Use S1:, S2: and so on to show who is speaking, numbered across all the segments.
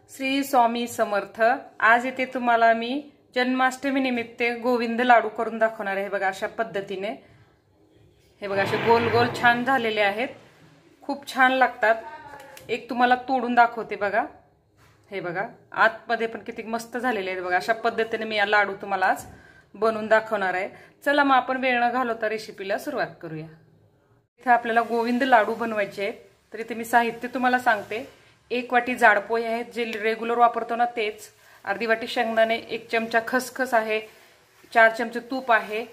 S1: श्री स्वामी समर्थ। आज इथे तुम्हाला मी जन्माष्टमी निमित्त गोविंद लाडू करून दाखवणार आहे। बघा अशा पद्धतीने हे बघा असे गोल गोल छान झालेले आहेत, खूप छान लागतात। एक तुम्हाला तोडून दाखवते बघा, हे बघा आतमध्ये पण किती मस्त झालेले आहेत। बघा अशा पद्धतीने मी या लाडू तुम्हाला आज बनवून दाखवणार आहे। चला मग आपण वेळ न घालवता रेसिपीला सुरुवात करूया। इथे आपल्याला गोविंद लाडू बनवायचे आहेत, तर इथे मी साहित्य तुम्हाला सांगते। 1 वाटी जाड पोहे आहेत, जे रेग्युलर वापरतो ना तेच। अर्धी वाटी शेंगदाणे, 1 चमचा खसखस आहे, 4 चमचे तूप आहे,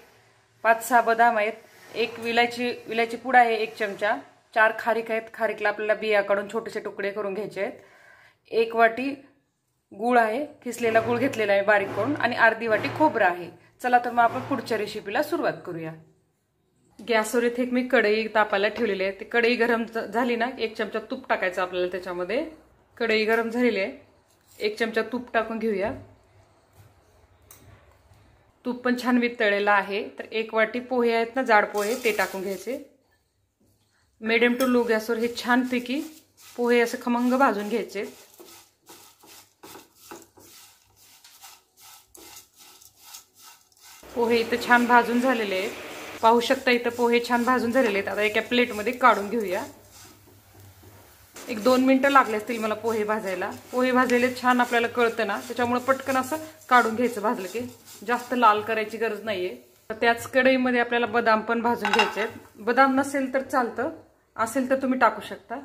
S1: 5-6 बदाम आहेत, 1 विलायची पूड आहे 1 चमचा, 4 खारीक आहेत। खारीकला आपल्याला बिया काढून छोटेसे तुकडे करून घ्यायचे आहेत। 1 वाटी गूळ आहे, किसलेला गूळ घेतलेला आहे बारीक करून, आणि अर्धी वाटी खोबरं आहे। चला तर मग आपण पुढच्या रेसिपीला सुरुवात करूया। गॅसवर इथे मी कढई तापायला ठेवलेली आहे। ती कढई गरम झाली ना, 1 चमचा तूप टाकायचं आपल्याला त्याच्यामध्ये। कढई गरम झालेली आहे, 1 चमचा तूप टाकून घेऊया। तूप पण छान वितळलेलं आहे, तर 1 वाटी पोहे आहेत ना, जाड पोहे, ते टाकून घ्यायचे। मिडियम टू लो गॅसवर हे छानपैकी पोहे असे खमंग भाजून घ्यायचे। पोहे इथे छान भाजून झालेले आहेत, पाहू शकता इथे पोहे छान भाजून झालेले आहेत। आता एका प्लेटमध्ये काढून घेऊया। 1-2 मिनिटं लागले असतील मला पोहे भाजायला। पोहे भाजलेले छान आपल्याला कळतं ना, त्याच्यामुळे पटकन असं काढून घ्यायचं भाजलं की, जास्त लाल करायची गरज नाहीये। त्याच कढईमध्ये आपल्याला बदाम पण भाजून घ्यायचे आहेत। बदाम नसेल तर चालतं, असेल तर तुम्ही टाकू शकता।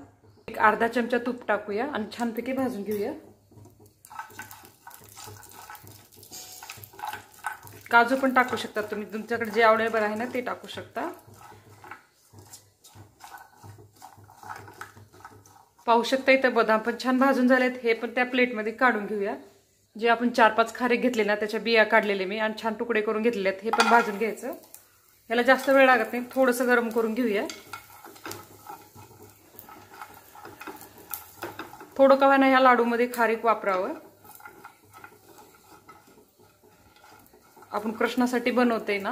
S1: 1 अर्धा चमचा तूप टाकूया आणि छानपैकी भाजून घेऊया। काजू पण टाकू शकता तुम्ही, तुमच्याकडे जे अवेलेबल आहे ना ते टाकू शकता। पाहू शकता इथे बदाम पण छान भाजून झालेत, हे पण त्या प्लेटमध्ये काढून घेऊया। जे आपण 4-5 खारीक घेतले ना, त्याच्या बिया काढलेले मी आणि छान तुकडे करून घेतलेले आहेत, हे पण भाजून घ्यायचं। ह्याला जास्त वेळ लागत नाही, थोडंसं गरम करून घेऊया। थोडं का होईना या लाडूमध्ये खारीक वापरावं। आपण कृष्णासाठी बनवते ना,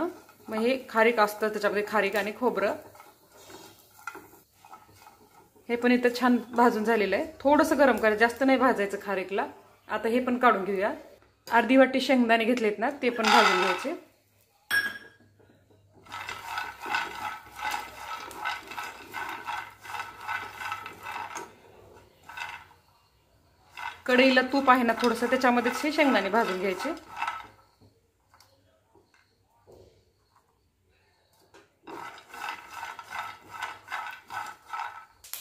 S1: मग हे खारीक असतं त्याच्यामध्ये, खारीक आणि खोबरं। हे पण इथं छान भाजून झालेलं आहे, थोडंसं गरम करायचं, जास्त नाही भाजायचं खारीकला। आता हे पण काढून घेऊया। अर्धी वाटी शेंगदाणे घेतलेत ना, ते पण भाजून घ्यायचे। कढईला तूप आहे ना थोडंसं, त्याच्यामध्येच हे शेंगदाणे भाजून घ्यायचे।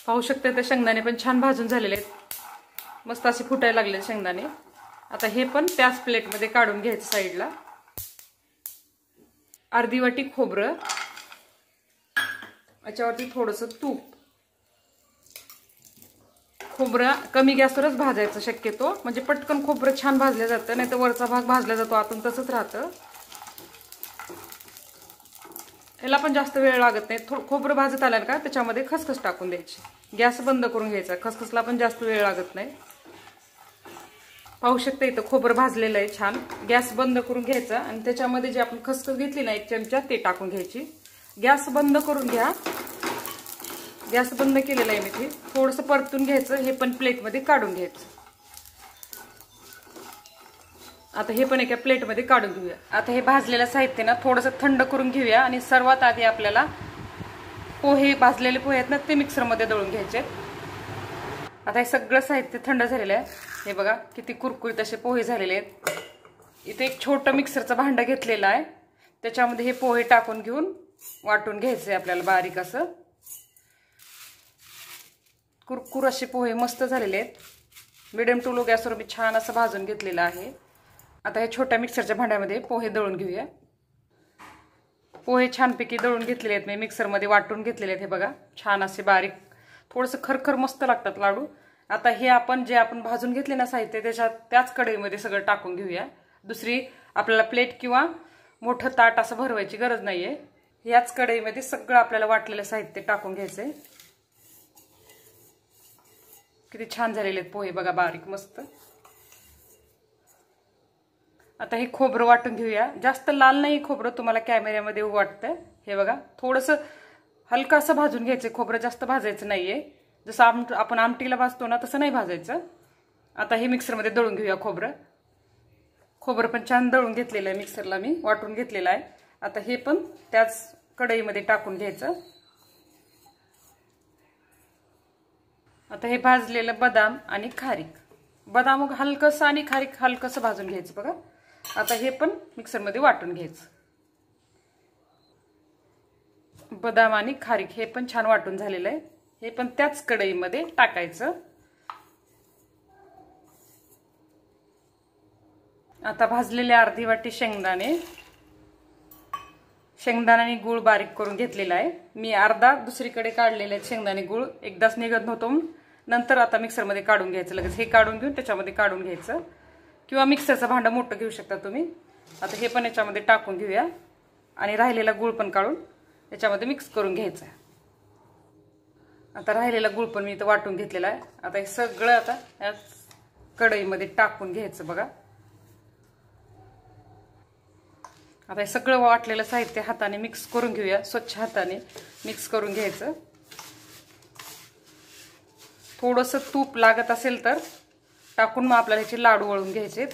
S1: पाहू शकता ते शेंगदाणे पण छान भाजून झालेले आहेत, मस्त असे फुटायला लागले शेंगदाणे। आता हे पण त्याच प्लेटमध्ये काढून घ्यायचं साईडला। अर्धी वाटी खोबरं, याच्यावरती थोडंसं तूप। खोबरं कमी गॅसवरच भाजायचं शक्यतो, म्हणजे पटकन खोबरं छान भाजलं जातं, नाही तर वरचा भाग भाजला जातो, आतून तसंच राहतं। याला पण जास्त वेळ लागत नाही। खोबरं भाजत आलं का त्याच्यामध्ये खसखस टाकून द्यायची, गॅस बंद करून घ्यायचा। खसखसला पण जास्त वेळ लागत नाही। पाहू शकता इथं खोबरं भाजलेलं आहे छान, गॅस बंद करून घ्यायचा आणि त्याच्यामध्ये जे आपण खसखस घेतली ना 1 चमचा, ते टाकून घ्यायची। गॅस बंद करून घ्या, गॅस बंद केलेला आहे मी ते। थोडंसं परतून घ्यायचं, हे पण प्लेटमध्ये काढून घ्यायचं। आता हे पण एका प्लेटमध्ये काढून घेऊया। आता हे भाजलेलं साहित्य ना थोडंसं थंड करून घेऊया, आणि सर्वात आधी आपल्याला पोहे, भाजलेले पोहे आहेत ना, ते मिक्सरमध्ये दळून घ्यायचे। आता हे सगळं साहित्य थंड झालेलं आहे, हे बघा किती कुरकुरीत असे पोहे झालेले आहेत। इथे एक छोटं मिक्सरचं भांडं घेतलेलं आहे, त्याच्यामध्ये हे पोहे टाकून घेऊन वाटून घ्यायचे आपल्याला बारीक असं। कुरकुर असे पोहे मस्त झालेले आहेत। मिडियम टू लो गॅसवर मी छान असं भाजून घेतलेलं आहे। आता हे छोट्या मिक्सरच्या भांड्यामध्ये पोहे दळून घेऊया। पोहे छानपैकी दळून घेतलेले आहेत मी, मिक्सरमध्ये वाटून घेतलेले आहेत, हे बघा छान असे बारीक, थोडंसं खरखर मस्त लागतात लाडू। आता हे आपण जे भाजून घेतले ना साहित्य, त्याच कढईमध्ये सगळं टाकून घेऊया। दुसरी आपल्याला प्लेट किंवा मोठं ताट असं भरवायची गरज नाहीये। याच कढईमध्ये सगळं आपल्याला वाटलेलं साहित्य टाकून घ्यायचंय। किती छान झालेले आहेत पोहे बघा, बारीक मस्त। आता हे खोबरं वाटून घेऊया। जास्त लाल नाही खोबरं, तुम्हाला कॅमेऱ्यामध्ये वाटतं, हे बघा थोडंसं हलकं असं भाजून घ्यायचं खोबरं, जास्त भाजायचं नाहीये। जसं आपण आमटीला भाजतो ना तसं नाही भाजायचं। आता हे मिक्सरमध्ये दळून घेऊया खोबरं. खोबरं पण छान दळून घेतलेलं आहे, मिक्सरला मी वाटून घेतलेलं आहे. आता हे पण त्याच कढईमध्ये टाकून घ्यायचं. आता हे भाजलेलं बदाम आणि खारीक, बदाम हलकंसं आणि खारीक हलकंसं भाजून घ्यायचं बघा. आता हे पण मिक्सरमध्ये वाटून घ्यायचं. बदाम आणि खारीक हे पण छान वाटून झालेलं आहे. हे पण त्याच कढईमध्ये टाकायचं. आता भाजलेले अर्धी वाटी शेंगदाणे आणि गूळ बारीक करून घेतलेला आहे. मी अर्धा दुसरीकडे काढलेले आहेत शेंगदाणे गूळ, एकदाच निघत नव्हतो, नंतर आता मिक्सरमध्ये काढून घ्यायचं. लगेच हे काढून घेऊन त्याच्यामध्ये काढून घ्यायचं, किंवा मिक्सरचं भांडं मोठं घेऊ शकता तुम्ही. आता हे पण याच्यामध्ये टाकून घेऊया आणि राहिलेला गूळ पण काढून याच्यामध्ये मिक्स करून घ्यायचं. आता राहिलेला गूळ पण मी इथं वाटून घेतलेला आहे. आता हे सगळं आता या कढईमध्ये टाकून घ्यायचं बघा. आता हे सगळं वाटलेलं साहित्य हाताने मिक्स करून घेऊया, स्वच्छ हाताने मिक्स करून घ्यायचं. थोडंसं तूप लागत असेल तर टाकून मग आपल्याला ह्याचे लाडू वळून घ्यायचे.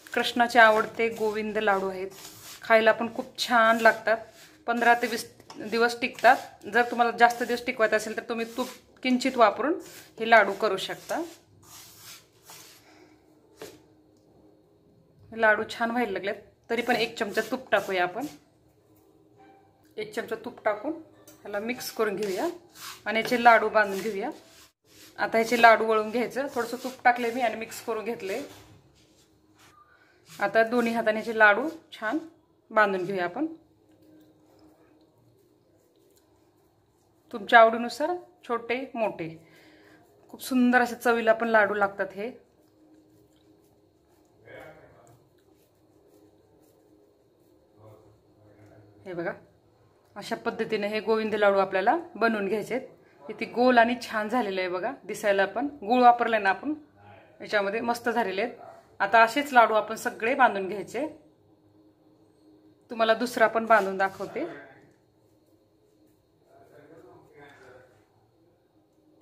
S1: कृष्णाचे आवडते गोविंद लाडू आहेत, खायला पण खूप छान लागतात. 15 ते 20 दिवस टिकतात. जर तुम्हाला जास्त दिवस टिकवायचं असेल तर तुम्ही तूप किंचित वापरून हे लाडू करू शकता. लाडू छान व्हायला लागलेत, तरी पण 1 चमचा तूप टाकूया आपण. 1 चमचा तूप टाकून ह्याला मिक्स करून घेऊया आणि याचे लाडू बांधून घेऊया. आता ह्याचे लाडू वळून घ्यायचं. थोडंसं तूप टाकले मी आणि मिक्स करून घेतले. आता दोन्ही हाताने ह्याचे लाडू छान बांधून घेऊया आपण. तुमच्या आवडीनुसार छोटे मोठे, खूप सुंदर असे चवीला पण लाडू लागतात हे. हे बघा, अशा पद्धतीने हे गोविंद लाडू आपल्याला बनवून घ्यायचे. किती गोल आणि छान झालेले आहे बघा दिसायला. पण गूळ वापरले ना आपण याच्यामध्ये, मस्त झालेले आहेत. आता असेच लाडू आपण सगळे बांधून घ्यायचे. तुम्हाला दुसरा पण बांधून दाखवते.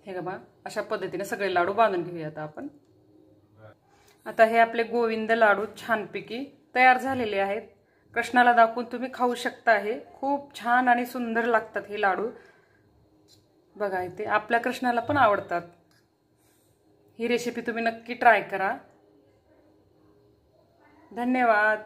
S1: हे बघा, अशा पद्धतीने सगळे लाडू बांधून घेऊया आता आपण. आता हे आपले गोविंद लाडू छानपैकी तयार झालेले आहेत. कृष्णाला दाखवून तुम्ही खाऊ शकता. हे खूप छान आणि सुंदर लागतात हे लाडू बघा. इथे आपल्या कृष्णाला पण आवडतात. ही रेसिपी तुम्ही नक्की ट्राय करा. धन्यवाद.